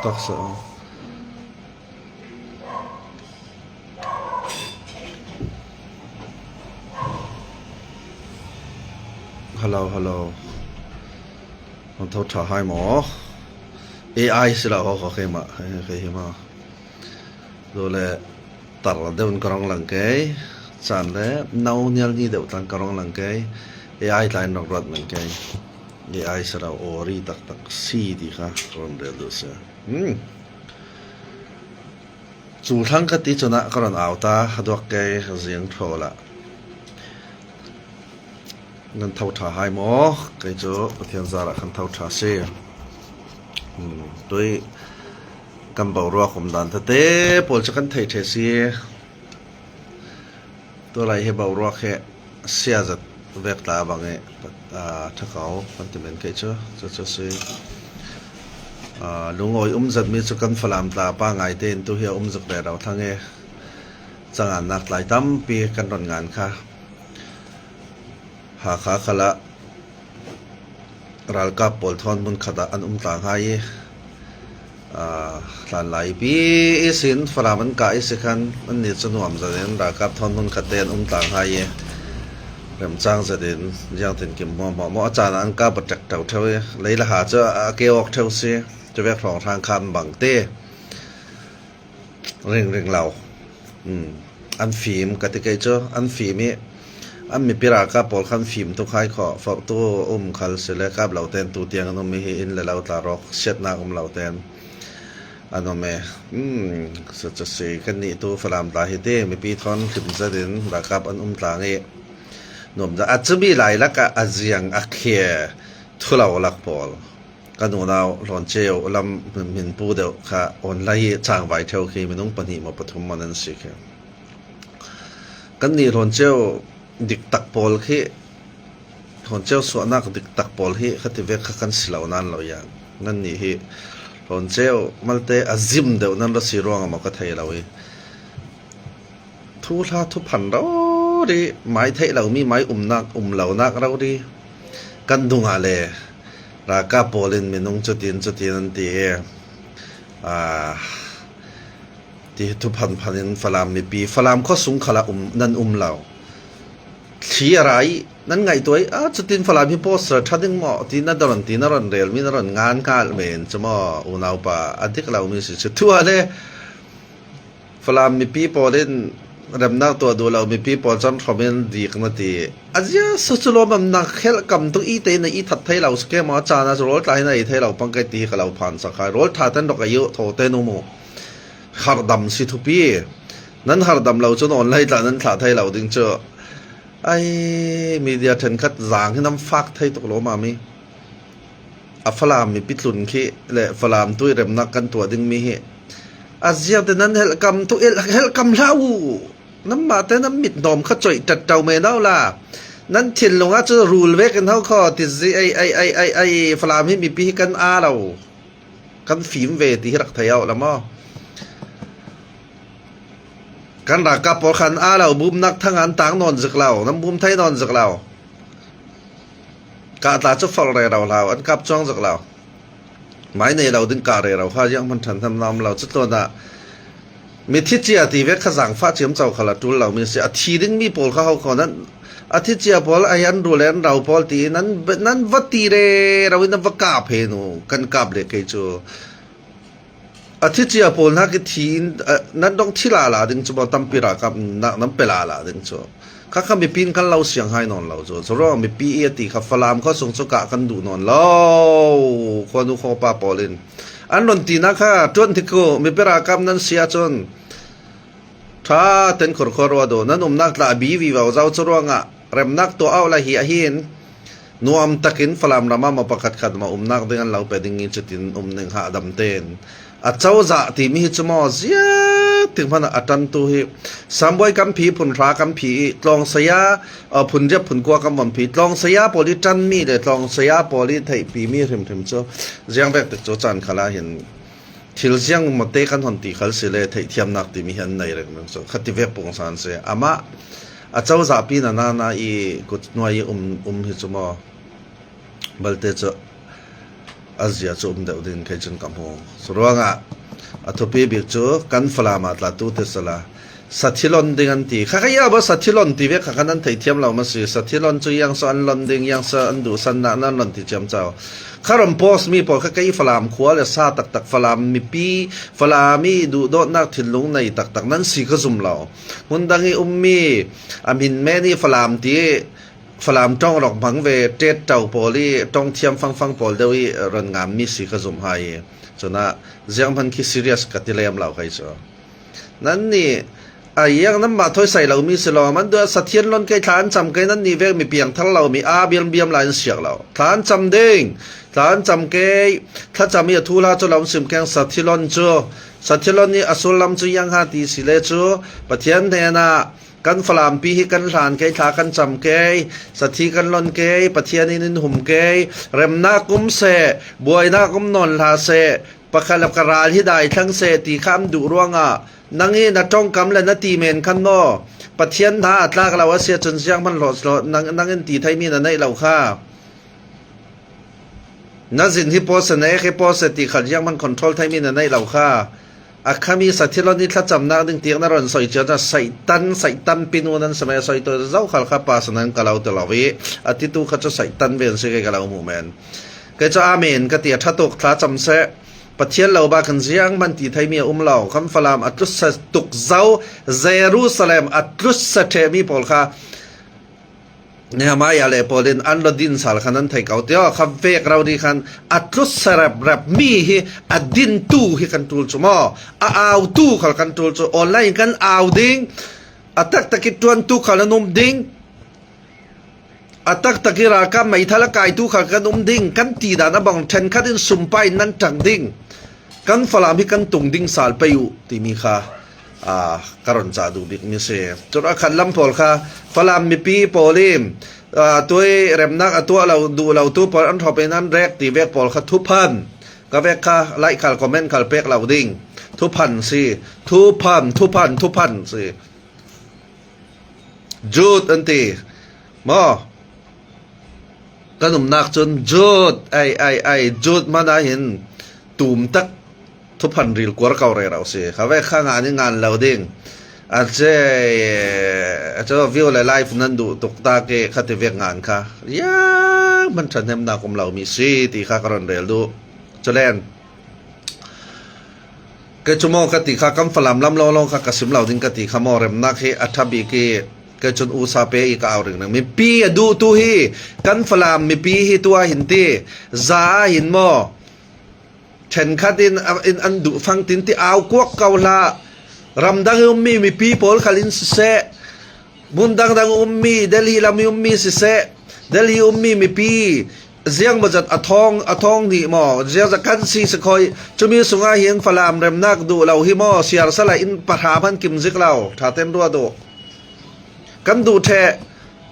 taksa hello on thâu thả hai mỏ AI sẽ là họ cái mà rồi là tar đều con lăng cái sản đấy nấu nhel như đều tăng con lăng cái AI lại nọc rớt mình cái AI sẽ là ori tak si đi ha còn đều được sao chủ thằng cái tí cho nãy còn ảo ta đọc cái riêng thôi là ngân thâu thả hai mỏ cái chỗ thiên gia là khăn thâu thả xe tôi cầm bảo ruột cũng đàn thế bol cho căn thầy thế xe tôi lại hay bảo ruột hệ xe giật vẹt lá bằng ấy thắc áo phần tiền mình cái cho xe lúc ngồi giật mi cho căn phải làm ta ba ngày tên tôi hiểu giật để đầu thằng ấy chẳng hạn nát lại tắm pi căn đòn ngàn kha hạ khá khá là ral ka pol thon mun khada an tang hai lan lai pi sin faraman ka isikhan an ni chunuam zaden ra ka thon mun khaten tang hai rem chang zaden jang ten kim mo achana an ka batak tau thau leila ha cha ke ok thau se chawek thong thang khan bang te ring lau an phim ka te ke cho an phim mi anh mi pira ka pol khan phim to khai kho fa to khal sele ka lau ten tu tiang no mi in le lau ta rok set na lau ten ano me sa se kan ni to falam ta hi te mi pi thon khim za den ra kap an tlang e nom da achbi lai la ka aziang akhie thulau lak pol kanu naw lon cheo lam min pu de kha online chang vai theu khi minung pani ma pathum manan sikhe kan ni lon cheo dik tak pol khi hon cheu so nak dik tak pol hi khati ve kha kan silau nan lo yang nan ni hi hon cheu malte azim de nan lo si rong ma ka thei lawi thu tha thu phan ro ri mai thei lau mi mai nak lau nak ro ri kan dunga le ra ka polin minung chutin an ti ti thu phanin falam mi pi falam kho sung khala nan lau khiอะไรนั่นไงตัวจุดที่ฝรั่งพิโพสต์ทัดดิ้งหมอที่นั่นตอนเรียลมีนั่นงานการเหมือนจะมาอุณาปะอันที่เรามีสิทั่วเลยฝรั่งมีปีพอเล่นเริ่มนักตัวดูเรามีปีพอจนคอมเมนต์ดีกันทีอาจจะสุดโลมันนักเฮลกัมตัวอีเตนอีทัดไทยเราสเกมมาจานะโรลไทยในไทยเราปังเกตีกับเราผ่านสักการโรลทัดเต้นดอกอายุโทเตนุโมฮาร์ดัมสิทุปีนั้นฮาร์ดัมเราจนออนไลน์แต่นั้นทัดไทยเราดึงเจอไอ้มีเดียถึงขัดจางให้น้ำฟักไทยตกลงมามีฝรั่งมีปิดหลุนขี้และฝรั่งตัวเริ่มนักกันตัวดึงมีเหตุอาเซียนแต่นั้นเฮลกัมตัวเฮลกัมเล่าน้ำมาแต่น้ำมิดนอมขจ่อยจัดเจ้าเมน่าล่ะนั้นถิ่นลงอาจจะรูลเวกันเท่าข้อติดสิไอ้ฝรั่งที่มีปีกันเรากันฝีมเวทีรักไทยเอาละมั้งกันรักกับพอขันเราบุมนักทั้งอันต่างนอนจากเราน้ำบุมไทยนอนจากเรากาตาจะฟังเราอันกับจ้องจากเราหมายในเราดึงกาเรเราข้ายังมันทันทำนำเราจุดตัวน่ะมีทิศเจียตีเวกขจังฟ้าเฉียมเจ้าขลัดจุลเรามีเสียทีดึงมีโพลเขาคนนั้นอาทิตย์เจียโพลอายันดูแลเราโพลตีนั้นวัดตีเรเราอินวัดกาเพนูกันกาบเล็กไอจูอาทิตย์เจียโพลนักทีนั้นต้องที่ลาดึงจะบอกตั้มปีรากับน้ำเปลาดึงจูข้ามีปีนกันเราเสียงให้นอนเราจูสระมีปีตีขับฟลามเขาส่งสกัดกันดูนอนเราคนดูเขาป้าโพลินอันนนตีนะค่ะจนที่กูมีเปรากับนั้นเสียจนถ้าเต็นขรขรวดนั้นนักตาบีวีว่าเจ้าจรวงอ่ะเริ่มนักตัวเอาละเหียหินนวมตะกินฟลามรามาประกาศขัดมานักเรื่องเราไปดึงจิตตินหนึ่งหาดำเต้นอาเจ้าจะที่มีจมอเสียถึงพันอาจันตุหิสามใบกัมพีผุนรากัมพีลองเสียผุนเจ็บผุนกัวกัมวันพีลองเสียพอลิจันมีเลยลองเสียพอลิไทยปีมีถึงเจ้าเสียงแบบโจจันขลาเห็นทิลเสียงมาเตะกันหันตีขัลเสียเลยไทยเทียมนักที่มีเห็นในเรื่องนั้นโจขัดที่เว็บปงสารเสียอามาอาเจ้าจะปีนาอีกุดนวยหิจมอบัลเตจ อาเซียจูมเดือดดินแค่จนกำหงสรวงอัทพีบิกจูกันฟลามาตลาตูเตสลาสัตย์ลอนดิงันตีข้าก็ยาบสัตย์ลอนตีเวข้ากันนั้นไทยเทียมเรามาสิสัตย์ลอนจูยังสอันลอนดิงยังสอันดูสันนันลอนที่เจียมเจ้าข้ารำโพสมีพอข้าก็ยฟลามขวาเลยซาตักฟลามมีปีฟลามีดูโดนักถิ่นลุงในตักนั้นสิก็ซุ่มเราหุ่นดังอีมีอามินแม่นี่ฟลามตีฟลามจ้องหลอกบังเวเจ็ดเจ้าโพลีจ้องเทียมฟังโพลเดียวรันงามมีสิก็ซุ่มหายจนน่ะเจ้าพันคิดซีเรียสกัดที่เลี้ยมเราใครเจ้านั่นนี่ยังน้ำมาถอยใส่เรามีสิลอมันด้วยสัตย์เทียนล้นไก่ฐานจำไก่นั้นนี่เวกมีเพียงทั้งเรามีเบียมลายเสียงเราฐานจำเด้งฐานจำไก่ถ้าจำมีทุลาจะเราสิมแกงสัตย์ที่ล้นจูสัตย์ที่ล้นนี่อสุลำจูยังหาตีสิเลจูปะเทียนเทนะกันฟลามปีให้กันฐานไก่ฐากันจำไก่สัตย์ที่กันล้นไก่ปะเทียนนินหุ่มไก่เร็มนากุมเสบวยนากุมนนลาเสปะคาลกราลที่ได้ทั้งเสตีข้ามดุร่วงนังเอนัจ้องกำและนัตีเมนขันโนปัจเจียนท่าตากเราว่าเสียจนเสียงมันหลดนังเอ็นตีไทยมีนั่นในเราค่ะนั่นสิ่งที่โพสเนให้โพสตีขัดยังมันคอนโทรลไทยมีนั่นในเราค่ะอาคามีสัตย์ที่เรานี่ถ้าจำนักดึงเตียงนั่นรอนสอยเจ้าจะใส่ตันปินูนั้นสมัยสอยตัวเจ้าขัดข้าปาสนั้นกับเราตลอดวิอาทิตย์ตู้เขาจะใส่ตันเวียนเสียกับเราหมู่แมนก็จะอาเมนก็เตียถ้าตกถ้าจำเสประเทศเราบากันเสียงมันตีไทยมีเราคำฟลามอัตลุสตุกเจ้าเยรูซาเล็มอัตลุสเทมีพอลค่ะเนี่ยมาอย่าเลยพอเดินอันลดินสารคันนั้นไทยเก่าเดียวคำเวกเราดีคันอัตลุสรับมีฮีอัดดินตู้ฮีกันตูลจุมเอาตู้ขลักันตูลจุออนไลน์กันเอาดิ้งอัตักตะกิดตวนตู้ขลันนุ่มดิ้งอัตักตะกิราคาไม่ทะละกายตู้ขลันนุ่มดิ้งกันตีดานะบังเทนขัดินสุ่มไปนั่นจังดิ้งกันฟลามให้กันตุงดิ้งสาลไปอยู่ที่มีค่ะการันจาดูบิกมิเซ่จุดขันลำพอลค่ะฟลามมีปีโพลิมตัวเร็มนักตัวเราดูเราตู้พออันทอไปนั้นแรกตีเวกพอลค่ะทุพันก็เวกค่ะไลค์ขัลคอมเมนต์ขัลเปกเราดิ้งทุพันสิทุพันสิจูดอันตีมอกันหนุ่มนักจนจูดไอจูดมาได้เห็นตุ่มตักทุพันรีลกว่าเราเราสิเขาไปข้างงานเราดิ้งอาจจะวิวไลฟ์นั้นดูตกตาเกะขัดเวกงานค่ะมันฉันเห็นนักของเรามีสิตีข้าการันเรลดูจะเล่นเกจุโมกติข้ากำฟลามลำลองข้ากระสิมเหล่าดิ้งกติข้ามอเรมนักเฮอัฐบิเกก็จนอุซาเปอีกเอาเรื่องนึงมีปีดูตัวฮีกันฟลามมีปีฮีตัวหินตีซาหินโมเช่นขัดินอันดูฟังตินที่เอากวกเกาลารำดังมีปีโพลขลินเสบุญดังมีเดลีลามีเสเดลีมีปีเสียงมาจากอทองนี่หมอเสียงจากกันซีสคอยจะมีสุงาเฮียงฟลามเรมนักดูเราฮิโมเสียร์สลายอินปะทาพันกิมซิกเราถ้าเต้นรัวดูกันดูแท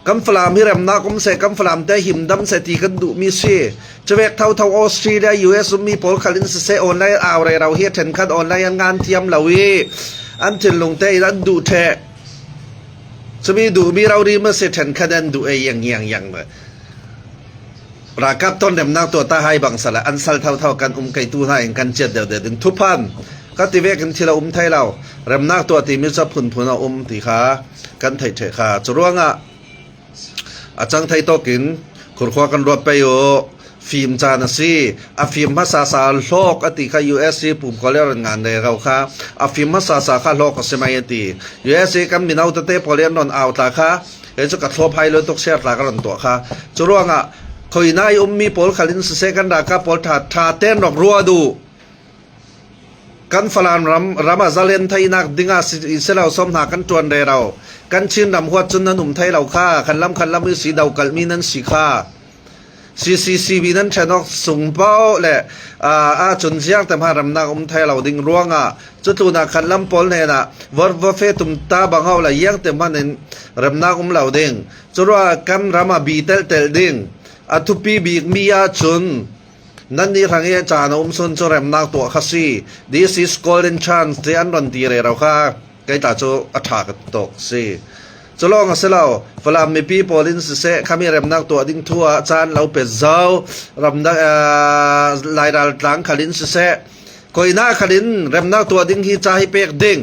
กันฟลามฮิเรมนักกุมเสกันฟลามแต่หิมดำเสตีกันดูมีเสียจะเวกเท่าออสเตรเลียยูเอสมีโพลคาลินเซออนไลน์เอาอะไรเราเฮียเทนคัดออนไลน์งานเทียมเราอันเทนลงเตยนั้นดูแทจะมีดูมีเราดีเมื่อเสร็จเทนคัดดูอย่างเลยรากับต้นเรมนักตัวตาให้บังสละอันสัลเท่ากันไก่ตู้ให้กันเจ็ดเดี๋ยวดึงทุบพันก็ตีเวกันที่เราไทยเราเรมนักตัวตีมิจะพุนเอาตีขากันไทยเถขาจะร่วงอาจารย์ไทยโตกินขุดขวากันรวดไปอยู่ฟิล์มจานซีฟิล์มภาษาสารโลกติค่ะ USC ปุ่มก็เรียกงานในเราค่ะฟิล์มภาษาสารโลกก็สมัยตี USC กันมีเอาแต่เตะพอเรียนนอนเอาตาค่ะเห็นจะกัดทั่วไปเลยตกเสียตากันตัวค่ะจะร่วงคอยนายมีโพลขลินเสกันดาค่ะโพลถาเต้นดอกรัวดูกันฟลานรามาซาเลนไทยนักดิ้งอิสราเอลสมหากันจวนเดเรากันชินดำหัวจนนั้นหนุ่มไทยเราค่าขันลำมือสีดาวกัลมีนั้นสีค่าCCCB นั้นชนกส่งเป้าและจนเสียงแต่พารำนักไทยเราดิ้งร่วงจุดตัวนักขันลำปอลเนี่ยนะวัดเฟตุมตาบังเอาละยังแต่มันนั้นรำนักเราดิ้งจุดว่ากันรามาบีเตลดิ้งทุปีบีมียาจุนนั่นนี่ทางเอจานสุนจรมนักตัวขัสี This is golden chance ที่อันรันตีเราค่ะใกล้ตาโจอัฐากตกสิ จะลองเสลาฝรั่งมีปีพอลินเสะขามีเริ่มนักตัวดิ้งทัวจานเราเป็ดเจ้ารำนักลายดัลตังขลินเสะคอยน่าขลินเริ่มนักตัวดิ้งฮีจ่าฮิเป็กดิ้ง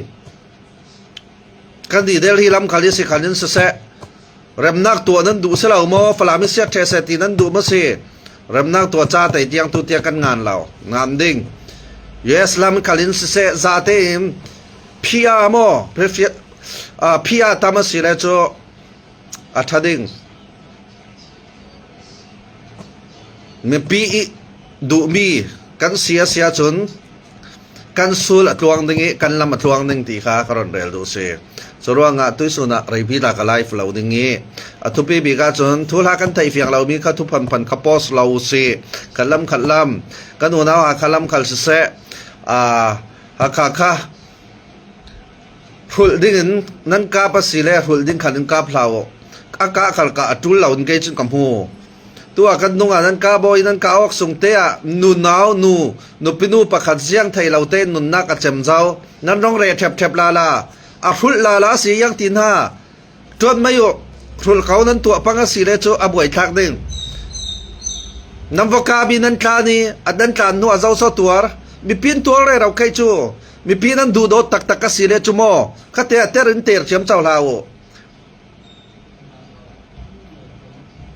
กันดีเดลฮีลำขลินสิขลินเสะเริ่มนักตัวนั้นดูเสลาโมฝรั่งมิเสียเทเสตีนั้นดูมาสิเริ่มนักตัวจ้าแต่ยังตุเตียกันงานเรางานดิ้งยูเอสลำขลินเสะจ้าเต็มพิอาโมเพื่อพิอาตามาสิเลโจอัฐดิ่งมีปีดูมีกันเสียจนกันสูลทวงดิ่งกันลำทวงดิ่งตีข้ากรอนเรลดูเสียสรวงตุยสุนัขไรพิลากไลฟ์เราดิ่งทุปีบีกาจนทุลากันไทยเฟียงเรามีข้าทุพันข้าปอสเราเสียขัดลำกันหัวหน้าขัดลำขัดเสะฮักข้าหุ่นดิ่งนั้นกาปัสสิเลหุ่นดิ่งขันกาพลาวอากาขัลกาตุลเราเกจินกัมพูตัวกันนุ่งนั้นกาบอยนั้นกาออกส่งเตะนูนาวนูปินูประคัดเสียงไทยเราเต้นนุนนักเจมเจ้านั้นร้องเรเทบลาหุ่นลาเสียงตีนห้าจนไม่อยู่หุ่นเขานั้นตัวพังสิเลโจอบวยทักดิ่งน้ำวกาบีนั้นคานีอันนั้นการนัวเจ้าสตัวมีปีนตัวอะไรเราใครจูมีพี่นั้นดูโดดตักสิเลจุโมข้าเตะเตรินเตอร์เชื่อมเจ้าลาว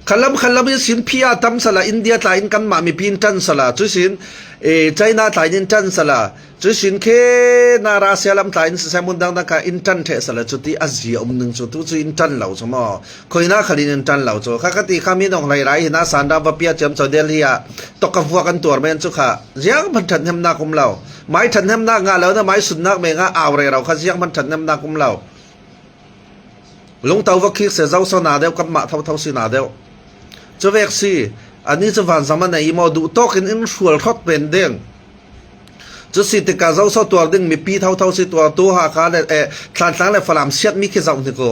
ขลัมสินพิอาตัมสละอินเดียตายอินกันมามีพินจันสละจุสินไชน่าตายอินจันสละจุสินเคนาราเซียลัมตายอินเซมุนดังนักอินจันเทสละจุดที่อาเซียหนึ่งจุดจุอินจันเหล่าสมอคอยน่าขลินอินจันเหล่าจุข้าติข้ามีน้องไรหินาสันดาวเปียเชื่อมเจ้าเดลียตกกับพวกกันตัวเมนจุข้ายังมันฉันเห็นนาคุมเหล่าไม้ฉันเห็นนางาแล้วนะไม้สุดนักเมงาเอาเลยเราข้ายังมันฉันเห็นนาคุมเหล่าลุงเต้าวักคิกเสียเจ้าสนาเดียวกับมาเท่าสินาเดียวจะเวกซีอันนี้จะฟังสมัยไหนมาดูโต๊ะกินอินชัวร์ทอดเป็นเด้งจะสิติกาเจ้าสตัวเด้งมีปีเท่าสิตัวหาคาเลยทานทั้งเลยฝรั่งเชียดมีแค่เจ้าหนึ่งก็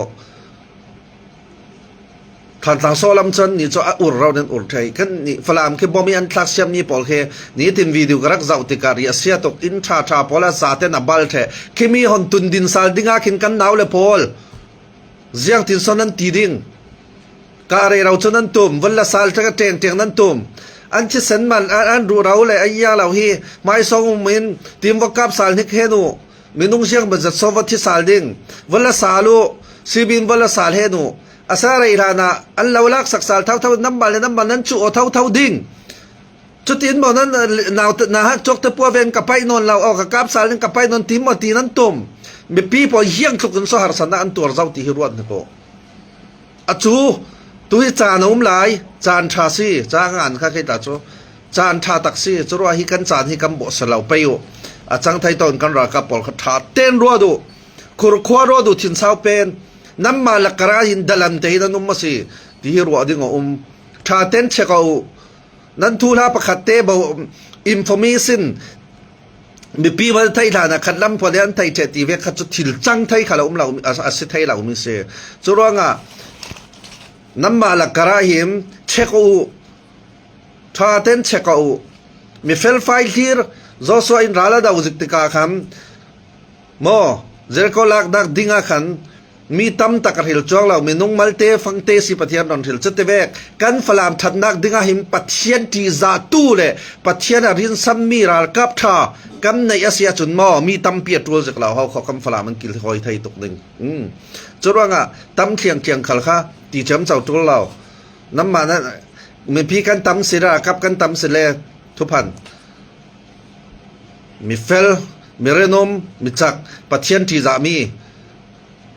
ทานทั้งโซลัมชันนี่จะอุดเราเดินอุดไทยกันนี่ฝรั่งแค่บ่มีอันทักเชียมนี่พอแค่นี่ทีมวิดีโอกรักเจ้าติการีเสียตกอินชาพอละซาเตนับบาลเทแค่มีหนตุนดินซาลดิ้งอาคินกันหนาวเลยพอลเสียงตินสนันตีดิ้งการเราจนั้นตุ่มวันละสาลจะกเตียงนั้นตุ่มอันที่สันมันอันดูเราเลยไอ้ยาเราฮีไม่ส่งมินทีมวักกับสาลนิกเฮนูมินุ่งเชียงบัจจัดสวัสดิ์สาลดิ้งวันละสาลูซีบินวันละสาลเฮนูอาศัยอะไรล่ะนะอันเราลักสักสาลเท่าน้ำมันนั้นจู่เท่าดิ้งจุดที่บอกนั้นนาฮักจกตะปัวเวนกับไปนนเราเอากับสาลนึงกับไปนนทีมมาตีนั้นตุ่มมีปีพอเยี่ยงทุกคนสหรัฐนะอันตัวเราตีฮิรวนนี่ก็อาจูตุยจานอุ้มไหลจานชาซีจางานข้าคิดแต่จูจานชาตักซีจูรัวฮิกันจานฮิกันบ่สลาวไปอยู่อาจังไทยตอนกันรักกับปอลขัดถาเต้นรัวดูคุรขวารัวดูทิ้งสาวเป็นน้ำมาลักกระหินดัลันเตยนั่นอุ้มมาสิที่รัวดิ้งชาเต้นเช็คเอานั่นทุลาประคัดเตบ่อินโฟมิชันมีปีวันไทยล่ะนะขัดลำพอเลี้ยนไทยเจตีเวขัดจุดถิ่นจังไทยข้าเราเราอาศัยไทยเรามีเสียจูรัวงะน้ำมาลักกระหิมเช็คเอาถ้าเต้นเช็คเอามีเฟลไฟล์ที่โจสวอินราลาดาวจิตติกาขันโมเจรโคลักดักดิ้งอาขันมีตั้มตะกระหิลจ้องเรามีนุ่งมัลเตฟังเตสิปะเทียนนนหิลจุดเตเวกกันฝรั่งทัดนักดิ้งอาหิมปะเทียนที่ซาตูเลยปะเทียนอรินซัมมีราลกับท่ากันในอาเซียจุนมอมีตั้มเปียตัวจากเราเขาคำฝรั่งมันกินหอยไทยตกหนึ่งจุดว่างะตั้มเคียงขัลค่ะตีเชื่อมเจ้าตัวเราน้ำมันนั้นมีพี่กันตั้มสิระกับกันตั้มสิเลทุพันมีเฟลมีเรนอมมีจักปะเทียนที่จะมี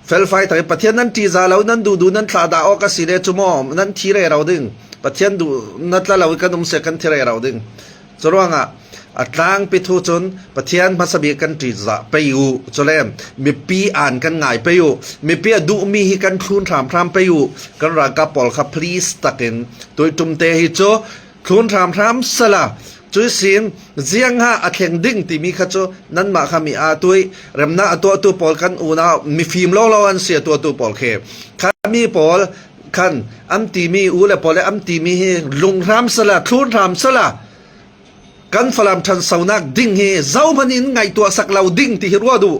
เฟลไฟแต่ปะเทียนนั้นที่จะเรานั้นดูนั้นทาดาออกสิเลจุโมนั้นที่เรเราดึงปะเทียนดูนัดละเรากันเสกันที่เรเราดึงจุดว่างะอัตรางไปทูจนปะเทียนมาสบีกันที่จะไปอยู่จเลมมีปีอ่านกันง่ายไปอยู่มีปีดูมีให้กันคลุนถามพรำไปอยู่กันรักกับปอลครับ please ตักเองตัวจุ่มเตหิโจคลุนถามพรำสละจุยสินเสียงฮะอัดแข่งดิ้งที่มีขจนั้นมาขมีอาตุยเริ่มน่าตัวปอลกันอูน่ามีฟิล์มล้ออันเสียตัวปอลเคขามีปอลคันอัมตีมีอูและปอลและอัมตีมีให้ลงรำสละคลุนถามสละกันฝรั่งทันสาวนักดิ้งเฮเจ้ามันอินไงตัวสักเหล่าดิ้งที่รัวดู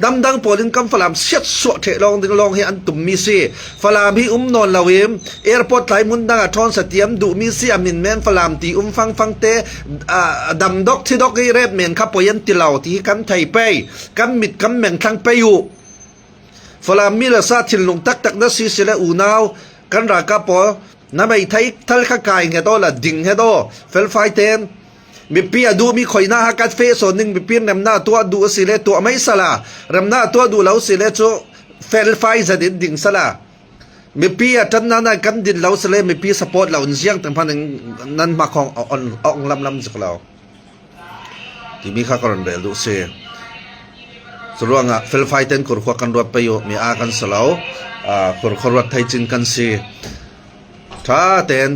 ดำดังปอลินกำฝรั่งเสียดสวดเทลองดึงลองให้อันตุ่มมีซีฝรั่งที่นอนลาวิมแอร์พอร์ตไหลมุนดังทอนสเตียมดูมีซีอามินแมนฝรั่งที่ฟังเตดำดอกที่ดอกให้เร็บเมนขับปอยันติเหล่าที่กันไทยไปกันมิดกันแมงทั้งไปอยู่ฝรั่งมีละซาทินลงตักนัสซีเสลอูนาวกันรากาปอนั่นไม่ไทยทัลขกายเงโตละดิ่งเงโตเฟลไฟเทนมีปียดูมีข่อยหน้าฮักกัดเฟสส่วนหนึ่งมีปีนำหน้าตัวดูสิเลตัวไม่สละรำหน้าตัวดูเหลาสิเลโจเฟลไฟจะดิ่งสละมีปีจันนั้นกันดินเหลาสิเลมีปีสปอร์ตเหลาเสียงแต่พันนั้นมาของอ่อนลำจากเราที่มีข้ากรณีดูเสียส่วนว่าเฟลไฟเทนขวดกันรวดไปอยู่มีอากันสลาวขวดไทยจินกันสิถ้าเต้น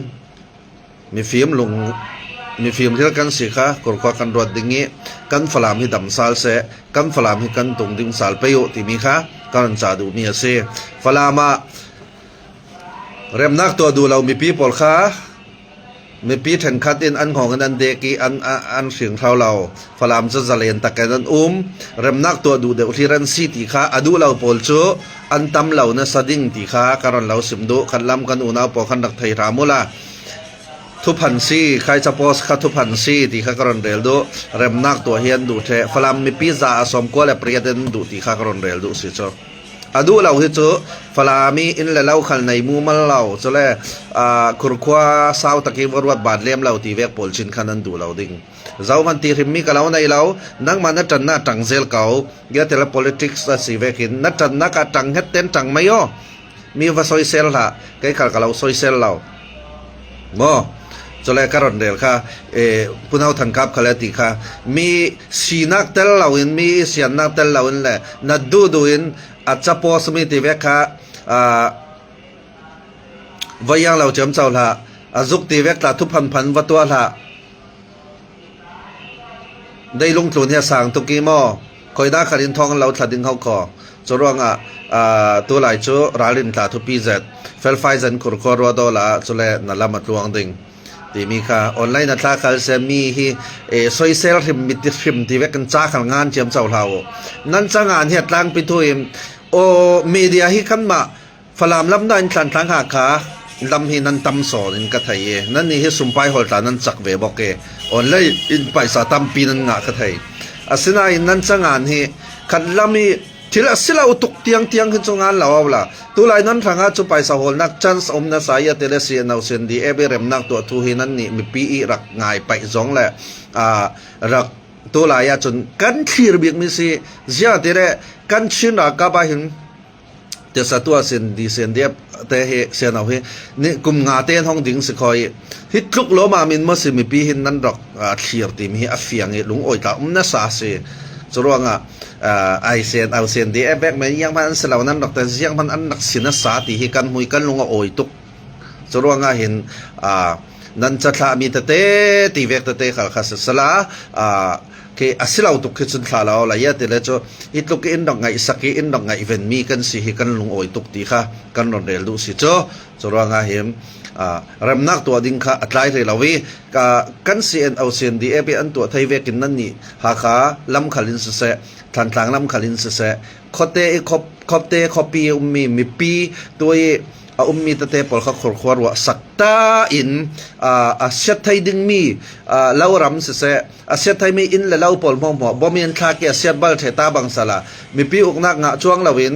มีฟิล์มลงมีฟิล์มที่กันสิค่ะขวดกันรวดดิ่งนี้กันฝรั่งให้ดำสาลเสกันฝรั่งให้กันตรงดิ่งสาลไปอยู่ที่มีค่ะกันจะดูมีเสฝรั่งมาเริ่มนักตัวดูเรามีปีปอลค่ะมีปีเห็นคัดอินอันของอันเด็กอันเสียงเท่าเราฝรั่งจะเล่นตะกันนั้นเริ่มนักตัวดูเดี๋ยวที่รันซีตีค่ะอดูเราปอลโจอันตำเราเนี่ยสดิ้งตีค่ะการเราสิมดูขันลำกันอุณาปอขันดักไทยรามุละทุพันซีใครจะโพสค่ะทุพันซีตีค่ะการเรลดูเริ่มนักตัวเฮียนดูเทฝรั่งมีปีจ่าสมควรและเปรียดดูตีค่ะการเรลดูสิโจอดูเราที่โจฝรั่งมีอินเลเราขันในมูมันเราจะเล่คุรควาสาวตะกี้วรวดบาดเลี้ยมเราตีเวกปอลชินขันนั้นดูเราดิ่งเจ้ามันตีริมมีกับเราในเรานั่งมันนัดจันน่าจังเซลเก่าเกี่ยวกับ politics สิเวกินนัดจันน่ากัจังเฮ็ดเต้นจังไม่ย่อมีว่าซอยเซลละใกล้กับเราซอยเซลเราโมจะเล่การเดินค่ะพูดเอาทันกับเขาเลยตีค่ะมีสีนักเตลเราอินมีเสียนนักเตลเราอินแหละนัดดูอินอาจจะพอสมิติเวกค่ะว่ายังเราเชื่อมเจ้าละจุกตีเวกละทุกพันวัตัวละได้ลงทุนเฮียสั่งตุกี้หม้อคอยได้ขัดินทองเราขัดินเขาก่อจะร้องตัวไหลจูราลินตาทุปีเจ็ดเฟลไฟเซนคุรคอรัวดอละจุเลนั่นละมัดลวงดิ่งที่มีค่ะออนไลน์นัดละคัลเซมีฮีโซยเซลริมมิดริมที่เวกันจ้าขันงานเชื่อมเจ้าเรานั่นจ้างานเฮียตั้งปิทุยโอมีเดียฮีขันมาฝรั่งลำได้ขันทั้งหาขาลำฮีนันตำสอนอินกระไทยนั่นนี่ให้สุ่มไปหัวตานั้นจักเวบอกเกออนไลน์อินไปสาตำปีนันงากระไทยอาศินัยนั่นจ้างานฮีขันลำมีที่ละสิเราตุกเตียงขึ้นจงงานเราเอาละตัวไรนั้นทางอาจุไปสาวนักจันทร์อมนาสายเตเลเซียนเอาเซนดีเอเบเรมนักตัวทูฮีนั่นนี่มีปีอีรักง่ายไปจงแหละรักตัวไรจนกันขีรบิกมิสิเสียทีเรกันชินรักกับไปหินเดี๋ยวสัตว์เซนดีแต่เฮเซียนเอาเฮนี่กุมงาเต้นห้องดิ่งสิคอยฮิตลุกโลมามินมาสิมีปีหินนั้นรักขีรตีมีอัฟยังลุงโอยตานาสาเซจรวงไอเซนเอาเซนดีเอเบกมันยังพันสลาวนั้นดอกแต่ยังพันอันนักสินสาติฮิกันหุยกันลงโอยตุกจรวงเห็นนั่นจะทำมีแต่ตีเวกแต่ขัลขัสสลาคืออาศัยเราตุกขึ้นทาเราละยะแต่ละจ้ฮิตลุกอินดอกไงสักอินดอกไงอีเวนต์มีกันสิฮิกันลงโอยตุกตีค่ะกันรอนเดลดูสิจ้จรวงเห็นเริ่มนักตัวดิ่งค่ะอัตไลท์เราวิกันเสียนเอาเสียนดีเอไปอันตัวไทยเวกินนั่นนี่หาขาลำขัลินเสะทันทางลำขัลินเสะขบเตะขบปีมีปีตัวมีตะเตะปอลข้าขวดว่าสักตาอินเสียไทยดิ่งมีเล่ารำเสะเสียไทยมีอินและเล่าปอลมองหัวบ่มีอันคาเกียเสียบัลเทตาบังสละมีปีอุกนักงะช่วงเราเห็น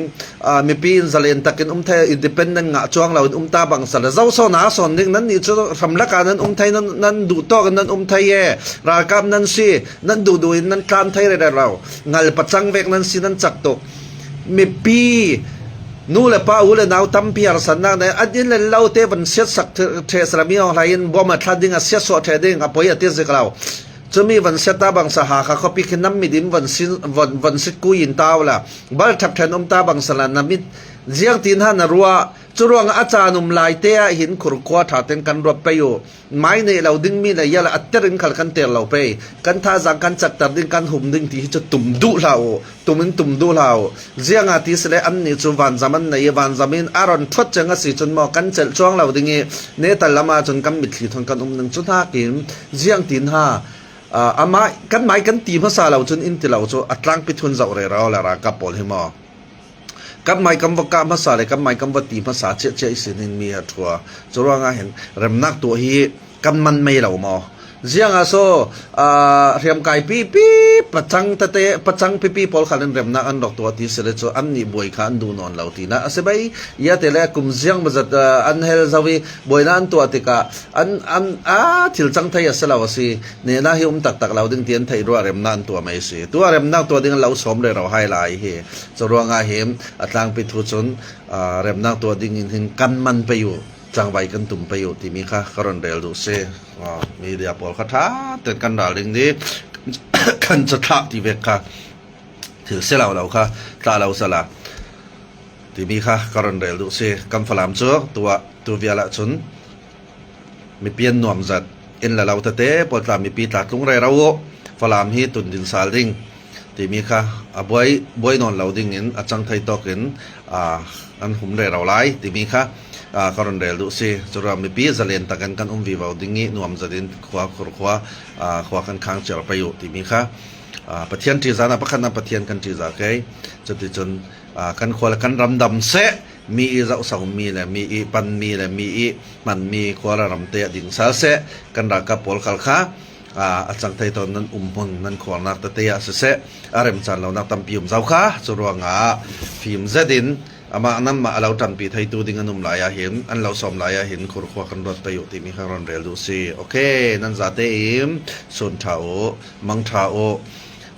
มีปีอินซาเลนตะกินไทยอินดิเพนเดนต์งะช่วงเราตาบังสละเจ้าโซนาสอนดิ่งนั้นนี่จะทำละการนั้นไทยนั้นดูต่อกันนั้นไทยรากามนั้นสินั้นดูนั้นคลานไทยเรางานปัจจังเวกนั้นสินั้นจักตกมีปีนู่นแหละป้าอูเลยนาวตั้มพิอาร์สันนักเนี่ยอันนี้เลยเราเทวันเสียสักเทสรามีอะไรยันบ่มาทัดดิ้งเสียสวดเทดิ้งอภัยเทศเราจะมีวันเสียตาบังสหาเขาพิคินน้ำมีดิมวันสิกุยินตาวละบัลทับแทนตาบังสลันน้ำมิดเจียงตีนหันรัวจุรวงอาจารย์ลายเตะหินขุรกวาดหาเต็นกันรบไปอยู่ไม่เนี่ยเราดึงมีเลยยาละอัตเตอร์ริงขัลกันเตะเราไปกันท่าจังกันจักตัดดิ้งกันหุ่มดิ้งที่จะตุ่มดูเราตุ่มดูเราเจียงอาทิตย์เลยอันนี้จุวันจามันในวันจามินอารอนทวดจังสิจนมอกันเจลช่วงเราดิ้งเนี่ยแต่ละมาจนกันมิดขีดทนกันนึงจุดห้ากินเจียงตีนห้า อามากันไม่กันตีภาษาเราจนอินที่เราจะอัตรังพิทุนเราเลยเราละรักกับปอลหิมอกับไม่กำว่ากภาษาเลยกับไม่กำว่าตีภาษาเจ๊เจ๊สินินมีหัวจะว่าไงเห็นเริ่มนักตัวฮีกันมันไม่เรามอเสียงอาโซเรียมไก่ปีปัจจังตะเตปัจจังปีพอลขันเรียมนักอันดอกตัวที่เสด็จอันนี้บวยขันดูนอนเราทีนะอาศัยไปยาเตเลกุมเสียงมาจัดอันเฮลซาวีบวยนั้นตัวติกาอันทิลจังไทยสลาวสิเนี่ยนะฮิอุมตักเราดึงเตียนไทยรัวเรียมนันตัวไม่สิตัวเรียมนักตัวดึงเราสมเลยเราให้ลายเฮจะรัวงาเห็มอัตลังปิทุชนเรียมนักตัวดึงหินกันมันไปอยู่จังไว้กันตุ่มไปอยู่ที่มีค่ะกรณเดลดูเซมีเดียปอลคาถาแต่กันดาลิงนี้กันจะทักที่เวกค่ะถือเสลาเราค่ะตาเราสละที่มีค่ะกรณเดลดูเซกันฝรั่งเจอตัวเวียละชนมีเปลี่ยนนวมจัดเอ็นละเราเตะปอลตามมีปีตัดลงไรเราฝรั่งฮีตุนดินสาลิงที่มีค่ะบอยนอนเราดิ่งเงินอาจังไทยตอกเงินอันหุ่มไรเราไล่ที่มีค่ะกรณเดลดูสิจุรามีปีจะเลียนตะกันกันวิวาดิ่งนี้นวมจะดินขวากันค้างเจอไปอยู่ที่มีค่ะปะเทียนจีจานะปะขันนะปะเทียนกันจีจาเกยจะติดจนกันขวากันรำดำเสะมีอีเราสาวมีแหละมีอีปันมีแหละมีอีมันมีขวารำเตะดิ่งสาเสะกันรักกับปอลขัลข้าอาจังไทยตอนนั้นพลนั้นขวานักตะเตะเสะอารมณ์จันเรานักตั้มพิมพ์เจ้าข้าจุรวงพิมพ์เจดินอามานั้นมาเราทันปีไทยตัวดิ่งอันนุ่มหลายเห็นอันเราสอมหลายเห็นคนขวากันรถไปอยู่ที่มีข้างรอนเรลดูสิโอเคนั่นจะเตอิมส่วนเท้ามังเท้า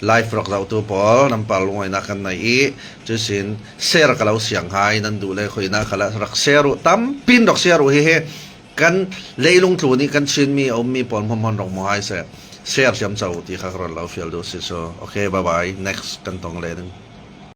ไลฟ์รักเราตัวปอนำปลาลงไว้นักกันในจะสินเสียร์กับเราเสียงหายนั่นดูเลยคุยนักกันละรักเสียร์ตั้มปินดอกเสียร์เฮ้กันเลยลงทุนนี่กันชินมีปอนพมันดอกไม้เสียร์เสียมเจ้าที่ข้างรอนเราเฟียลดูสิโซโอเคบายบาย next กันตรงเลยนึง